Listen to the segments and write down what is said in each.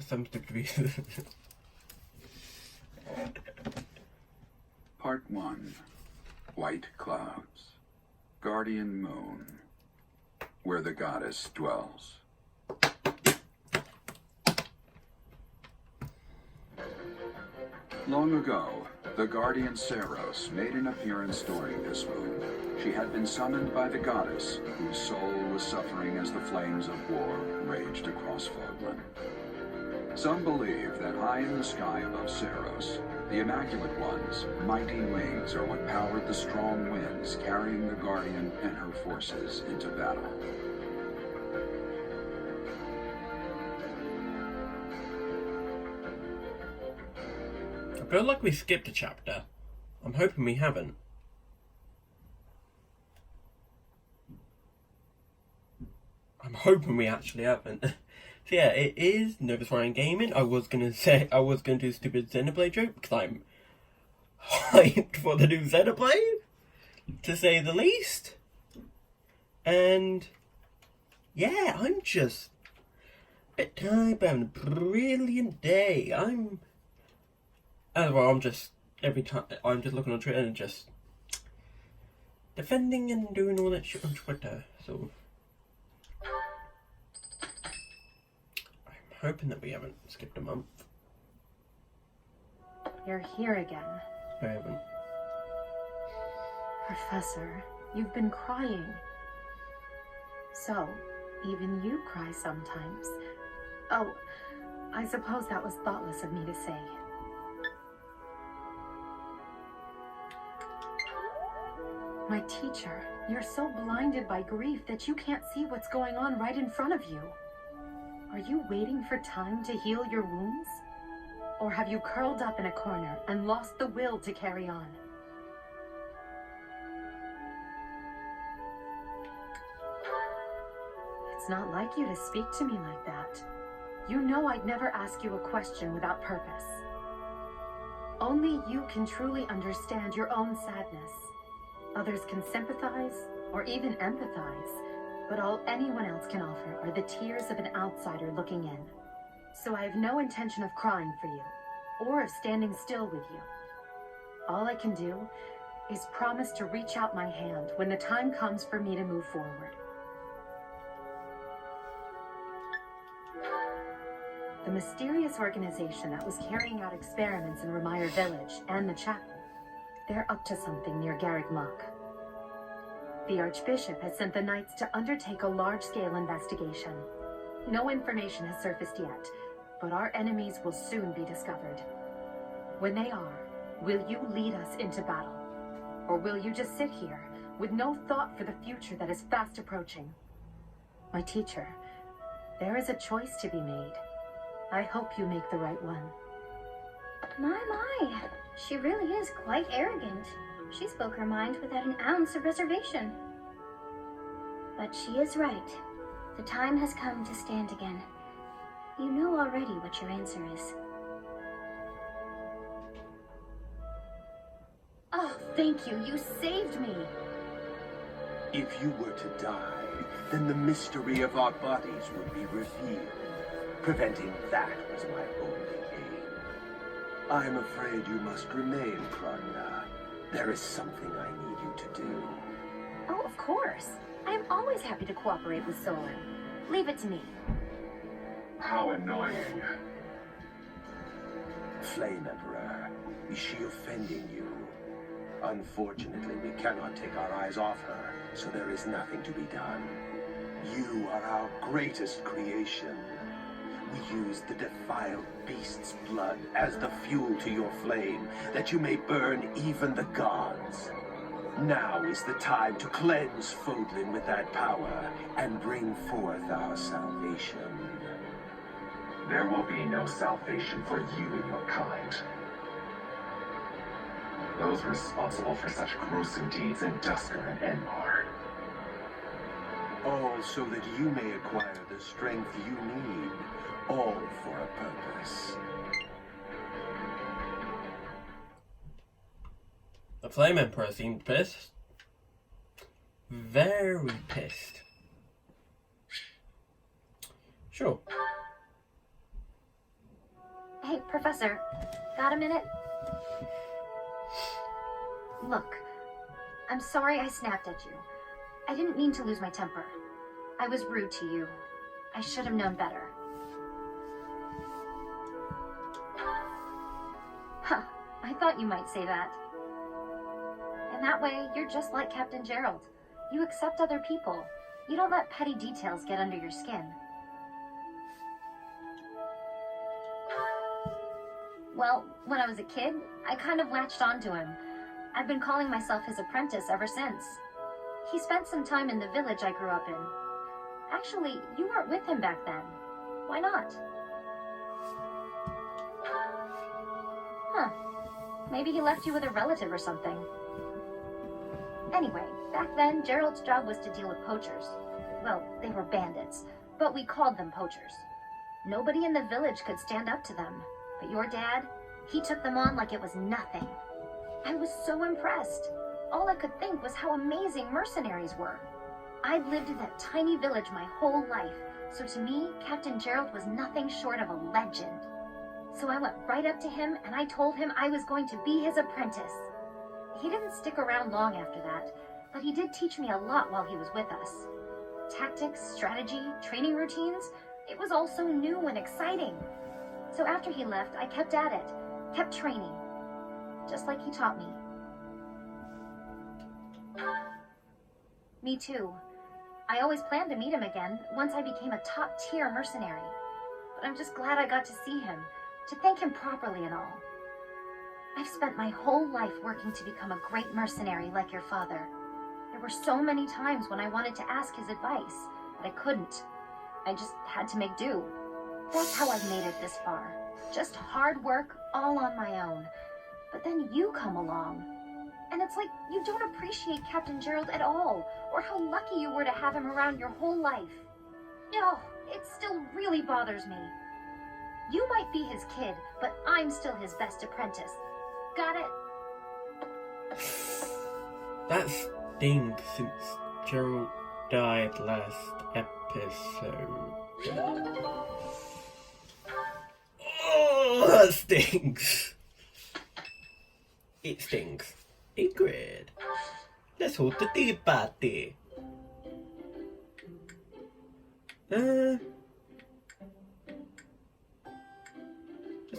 some stupid reason. Part 1. White Clouds. Guardian Moon. Where the goddess dwells. Long ago, the guardian Saros made an appearance during this moon. She had been summoned by the goddess, whose soul was suffering as the flames of war raged across Fogland. Some believe that high in the sky above Saros, the Immaculate One's mighty wings are what powered the strong winds carrying the Guardian and her forces into battle. I feel like we skipped a chapter. I'm hoping we haven't. I'm hoping we actually haven't. So yeah, it is Nervous Ryan Gaming. I was gonna do a stupid Xenoblade joke because I'm hyped for the new Xenoblade, to say the least. And yeah, I'm just a bit tired, but having a brilliant day. I'm just looking on Twitter and just defending and doing all that shit on Twitter. So I'm hoping that we haven't skipped a month. You're here again. I haven't. Professor, you've been crying. So, even you cry sometimes. Oh, I suppose that was thoughtless of me to say. My teacher, you're so blinded by grief that you can't see what's going on right in front of you. Are you waiting for time to heal your wounds? Or have you curled up in a corner and lost the will to carry on? It's not like you to speak to me like that. You know I'd never ask you a question without purpose. Only you can truly understand your own sadness. Others can sympathize, or even empathize, but all anyone else can offer are the tears of an outsider looking in. So I have no intention of crying for you, or of standing still with you. All I can do is promise to reach out my hand when the time comes for me to move forward. The mysterious organization that was carrying out experiments in Remire Village and the chapel, they're up to something near Garrick Muck. The Archbishop has sent the Knights to undertake a large-scale investigation. No information has surfaced yet, but our enemies will soon be discovered. When they are, will you lead us into battle? Or will you just sit here, with no thought for the future that is fast approaching? My teacher, there is a choice to be made. I hope you make the right one. My. She really is quite arrogant. She spoke her mind without an ounce of reservation. But she is right. The time has come to stand again. You know already what your answer is. Oh, thank you. You saved me. If you were to die, then the mystery of our bodies would be revealed. Preventing that was my only aim. I'm afraid you must remain, Kranya. There is something I need you to do. Oh, of course. I am always happy to cooperate with Solon. Leave it to me. How annoying. Flame Emperor, is she offending you? Unfortunately, we cannot take our eyes off her, so there is nothing to be done. You are our greatest creation. We use the defiled beast's blood as the fuel to your flame, that you may burn even the gods. Now is the time to cleanse Fodlan with that power and bring forth our salvation. There will be no salvation for you and your kind. Those responsible for such gruesome deeds in Dusker and Enmar. All so that you may acquire the strength you need, all for a purpose. The Flame Emperor seemed pissed. Very pissed. Sure. Professor, got a minute? Look, I'm sorry I snapped at you. I didn't mean to lose my temper. I was rude to you. I should have known better. Huh, I thought you might say that. And that way, you're just like Captain Gerald. You accept other people. You don't let petty details get under your skin. Well, when I was a kid, I kind of latched onto him. I've been calling myself his apprentice ever since. He spent some time in the village I grew up in. Actually, you weren't with him back then. Why not? Huh. Maybe he left you with a relative or something. Anyway, back then, Gerald's job was to deal with poachers. Well, they were bandits, but we called them poachers. Nobody in the village could stand up to them. But your dad, he took them on like it was nothing. I was so impressed. All I could think was how amazing mercenaries were. I'd lived in that tiny village my whole life, so to me, Captain Gerald was nothing short of a legend. So I went right up to him and I told him I was going to be his apprentice. He didn't stick around long after that, but he did teach me a lot while he was with us. Tactics, strategy, training routines, it was all so new and exciting. So after he left, I kept at it, kept training, just like he taught me. Me too. I always planned to meet him again once I became a top-tier mercenary. But I'm just glad I got to see him, to thank him properly and all. I've spent my whole life working to become a great mercenary like your father. There were so many times when I wanted to ask his advice, but I couldn't. I just had to make do. That's how I've made it this far. Just hard work, all on my own. But then you come along. And it's like you don't appreciate Captain Gerald at all, or how lucky you were to have him around your whole life. No, it still really bothers me. You might be his kid, but I'm still his best apprentice. Got it? That stinks since Gerald died last episode. Oh, that stinks. It stings. Ingrid, let's hold the tea party. Let's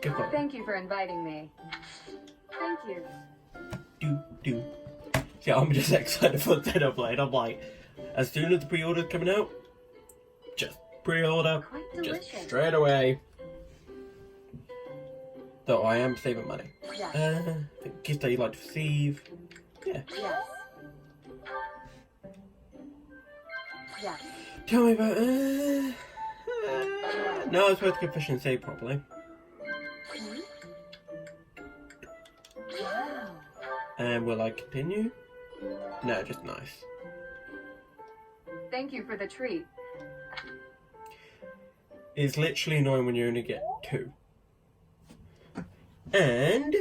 go on. Thank you for inviting me. Thank you. Do. Yeah, I'm just excited for Xenoblade. I'm like, as soon as the pre-order's coming out, just pre-order, Quite just delicious. straight away. Though I am saving money. Yes. Gifts that you like to receive. Yeah. Yes. Yes. Tell me about. No, I was supposed to get fish and save properly. Wow. And will I continue? No, just nice. Thank you for the treat. It's literally annoying when you only get 2. And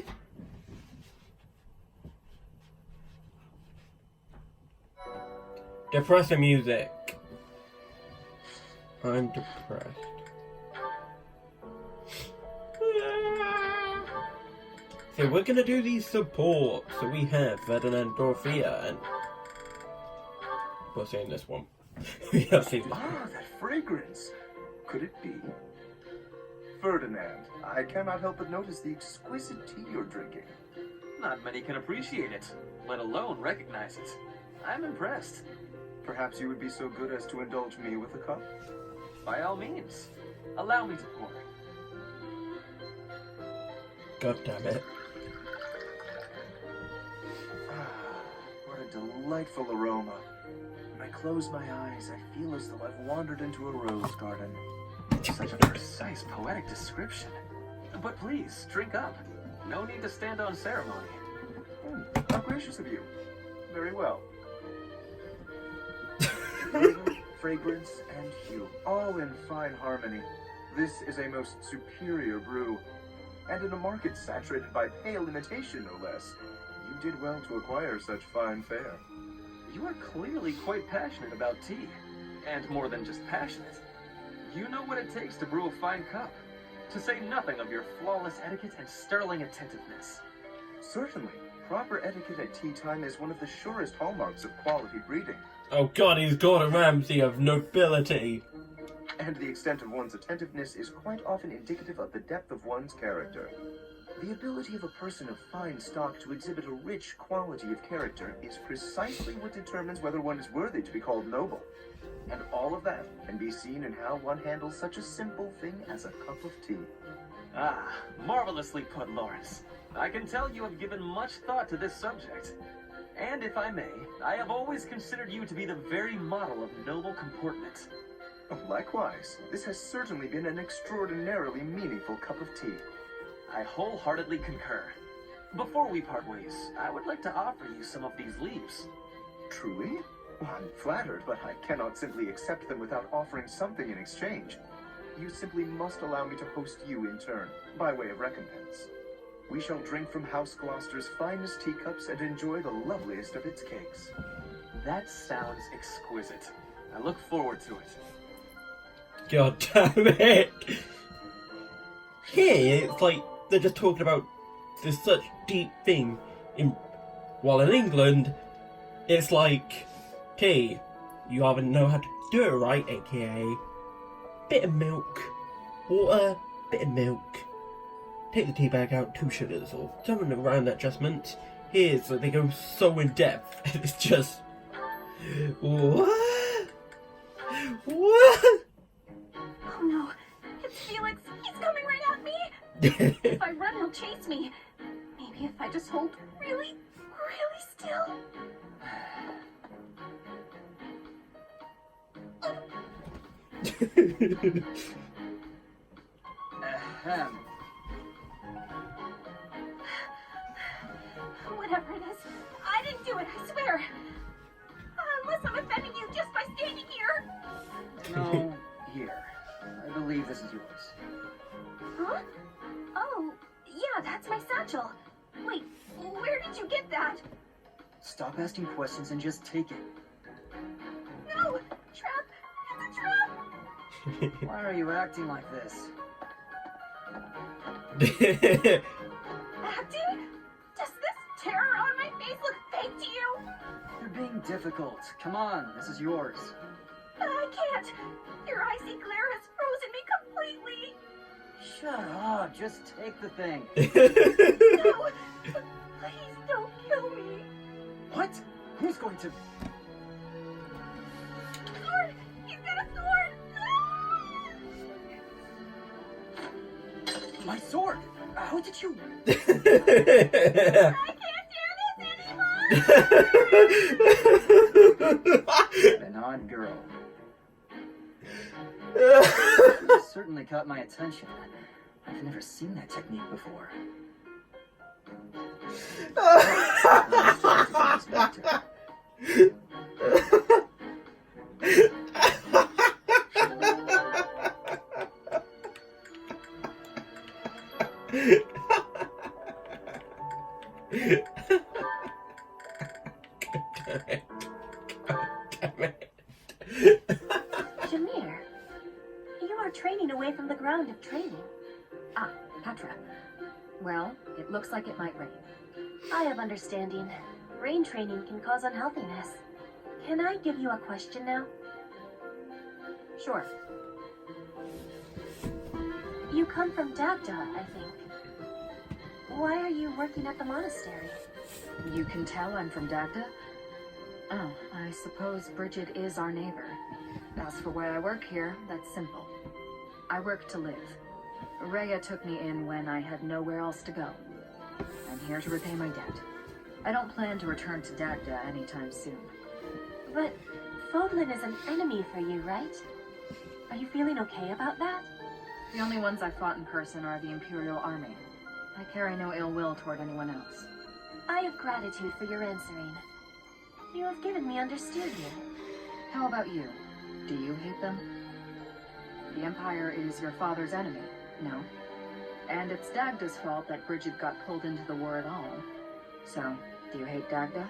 depressing music. I'm depressed. So we're gonna do these supports. So we have Ferdinand, Dorothea, and we're seeing this one. We have seen this one. Ah, that fragrance. Could it be? Ferdinand, I cannot help but notice the exquisite tea you're drinking. Not many can appreciate it, let alone recognize it. I'm impressed. Perhaps you would be so good as to indulge me with a cup? By all means, allow me to pour. God damn it. Ah, what a delightful aroma. When I close my eyes, I feel as though I've wandered into a rose garden. Such a precise, poetic description. But please, drink up. No need to stand on ceremony. How gracious of you. Very well. Flavor, fragrance, and hue, all in fine harmony. This is a most superior brew. And in a market saturated by pale imitation, no less. You did well to acquire such fine fare. You are clearly quite passionate about tea. And more than just passionate. You know what it takes to brew a fine cup. To say nothing of your flawless etiquette and sterling attentiveness. Certainly. Proper etiquette at tea time is one of the surest hallmarks of quality breeding. Oh god, he's Gordon Ramsay of nobility. And the extent of one's attentiveness is quite often indicative of the depth of one's character. The ability of a person of fine stock to exhibit a rich quality of character is precisely what determines whether one is worthy to be called noble. And all of that can be seen in how one handles such a simple thing as a cup of tea. Ah, marvelously put, Lawrence. I can tell you have given much thought to this subject. And if I may, I have always considered you to be the very model of noble comportment. Likewise, this has certainly been an extraordinarily meaningful cup of tea. I wholeheartedly concur. Before we part ways, I would like to offer you some of these leaves. Truly? Well, I'm flattered, but I cannot simply accept them without offering something in exchange. You simply must allow me to host you in turn, by way of recompense. We shall drink from House Gloucester's finest teacups and enjoy the loveliest of its cakes. That sounds exquisite. I look forward to it. God damn it! Here, it's like they're just talking about this such deep thing. While in England, it's like, okay, you either know how to do it right, aka bit of milk, water, bit of milk. Take the tea bag out, 2 sugars, or something around that adjustment. Here, so they go so in depth, and it's just, what? What? Oh no, it's Felix. He's coming right at me. If I run, he'll chase me. Maybe if I just hold really, really still. Ahem. Whatever it is, I didn't do it, I swear. Unless I'm offending you just by standing here. No, here. I believe this is yours. Huh? Oh, yeah, that's my satchel. Wait, where did you get that? Stop asking questions and just take it. No! Trap! It's a trap! Why are you acting like this? Acting? Does this terror on my face look fake to you? You're being difficult. Come on, this is yours. I can't. Your icy glare has frozen me completely. Shut up, just take the thing. No! Please don't kill me. What? Who's going to... Sword! He's got a sword! My sword! How did you... I can't do this anymore! An odd girl. You certainly caught my attention. I've never seen that technique before. Shamir, you are training away from the ground of training. Ah, Petra. Well, it looks like it might rain. I have understanding. Rain training can cause unhealthiness. Can I give you a question now? Sure. You come from Dagda, I think. Why are you working at the monastery? You can tell I'm from Dagda? Oh, I suppose Bridget is our neighbor. As for why I work here, that's simple. I work to live. Rhea took me in when I had nowhere else to go. I'm here to repay my debt. I don't plan to return to Dagda anytime soon. But Fodlan is an enemy for you, right? Are you feeling okay about that? The only ones I've fought in person are the Imperial Army. I carry no ill will toward anyone else. I have gratitude for your answering. You have given me understanding. How about you? Do you hate them? The Empire is your father's enemy, no? And it's Dagda's fault that Bridget got pulled into the war at all. So, do you hate Dagda?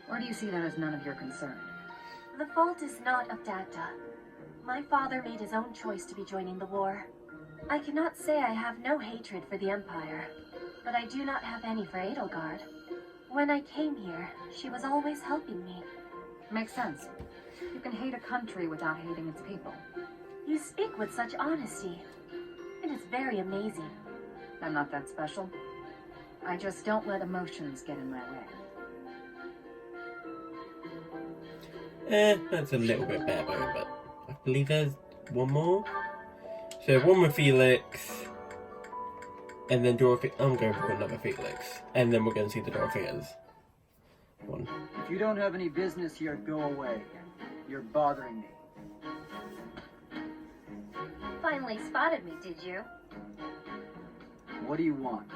Or do you see that as none of your concern? The fault is not of Dagda. My father made his own choice to be joining the war. I cannot say I have no hatred for the Empire, but I do not have any for Edelgard. When I came here, she was always helping me. Makes sense. You can hate a country without hating its people. You speak with such honesty. It is very amazing. I'm not that special. I just don't let emotions get in my way. That's a little bit better, but I believe there's one more. So one with Felix, and then Dorothy. I'm going for another Felix, and then we're going to see the Dorothea's one. If you don't have any business here, go away. You're bothering me. Finally spotted me, did you? What do you want?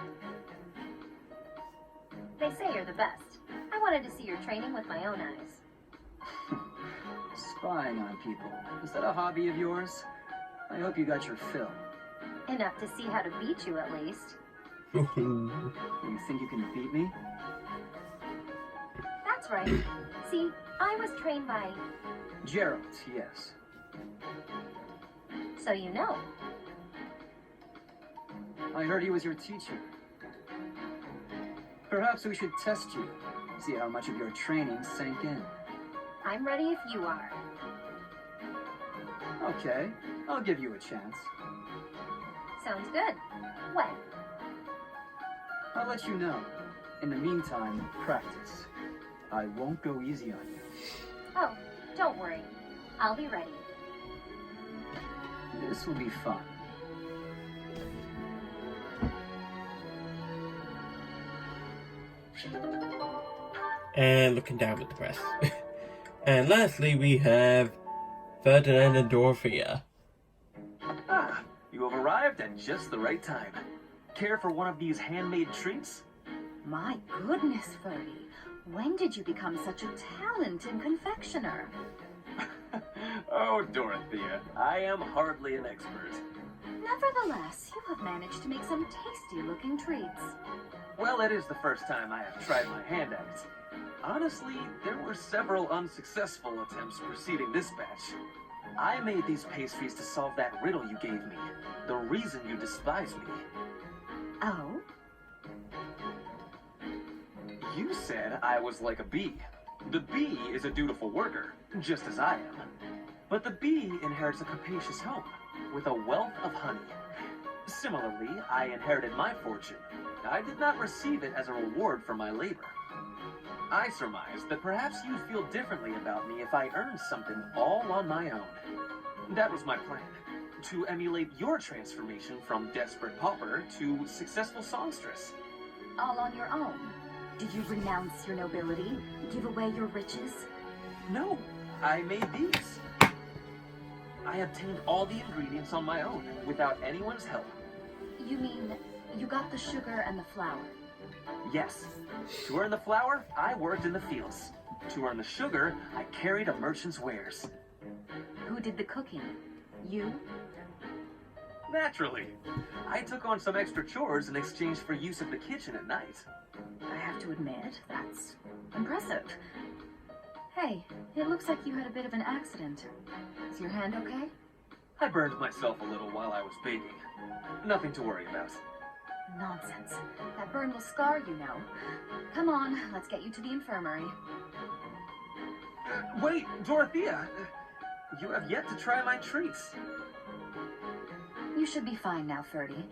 They say you're the best. I wanted to see your training with my own eyes. Spying on people. Is that a hobby of yours? I hope you got your fill. Enough to see how to beat you, at least. You think you can beat me? That's right. See, I was trained by... Gerald, yes. So you know. I heard he was your teacher. Perhaps we should test you. See how much of your training sank in. I'm ready if you are. Okay, I'll give you a chance. Sounds good. When? I'll let you know. In the meantime, practice. I won't go easy on you. Oh, don't worry. I'll be ready. This will be fun. And looking down at the press. And lastly, we have Ferdinand and Dorothea. Ah, you have arrived at just the right time. Care for one of these handmade treats? My goodness, Ferdy. When did you become such a talent in confectioner? Oh, Dorothea, I am hardly an expert. Nevertheless, you have managed to make some tasty-looking treats. Well, it is the first time I have tried my hand at it. Honestly, there were several unsuccessful attempts preceding this batch. I made these pastries to solve that riddle you gave me. The reason you despise me. Oh? You said I was like a bee. The bee is a dutiful worker, just as I am. But the bee inherits a capacious home, with a wealth of honey. Similarly, I inherited my fortune. I did not receive it as a reward for my labor. I surmise that perhaps you feel differently about me if I earned something all on my own. That was my plan, to emulate your transformation from desperate pauper to successful songstress. All on your own? Did you renounce your nobility? Give away your riches? No, I made these. I obtained all the ingredients on my own, without anyone's help. You mean you got the sugar and the flour? Yes. To earn the flour, I worked in the fields. To earn the sugar, I carried a merchant's wares. Who did the cooking? You? Naturally. I took on some extra chores in exchange for use of the kitchen at night. I have to admit, that's impressive. Hey, it looks like you had a bit of an accident. Is your hand okay? I burned myself a little while I was baking. Nothing to worry about. Nonsense. That burn will scar you now. Come on, let's get you to the infirmary. Wait, Dorothea! You have yet to try my treats. You should be fine now, Ferdy.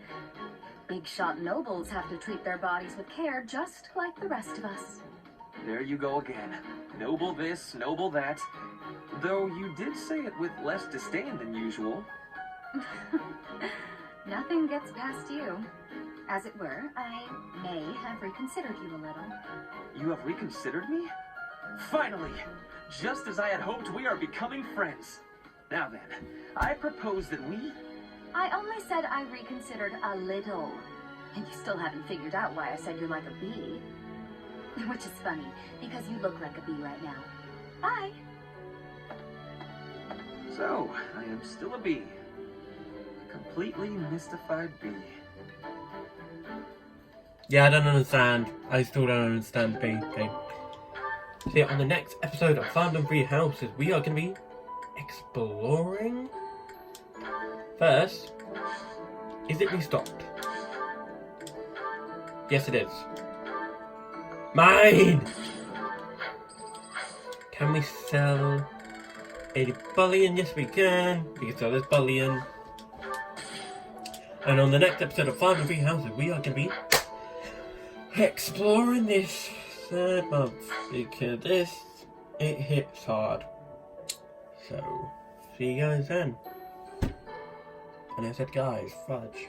Big shot nobles have to treat their bodies with care just like the rest of us. There you go again. Noble this, noble that. Though you did say it with less disdain than usual. Nothing gets past you. As it were, I may have reconsidered you a little. You have reconsidered me? Finally! Just as I had hoped, we are becoming friends. Now then, I propose that we... I only said I reconsidered a little. And you still haven't figured out why I said you're like a bee. Which is funny, because you look like a bee right now. Bye! So, I am still a bee. A completely mystified bee. Yeah, I don't understand. I still don't understand B. Okay. So yeah, on the next episode of Fandom Free Houses, we are going to be exploring. First, Is it restocked? Yes, it is. Mine! Can we sell 80 bullion? Yes, we can. We can sell this bullion. And on the next episode of Farming Free Houses, we are going to be exploring this 3rd month, because it hits hard. So, see you guys then. And I said, guys, fudge.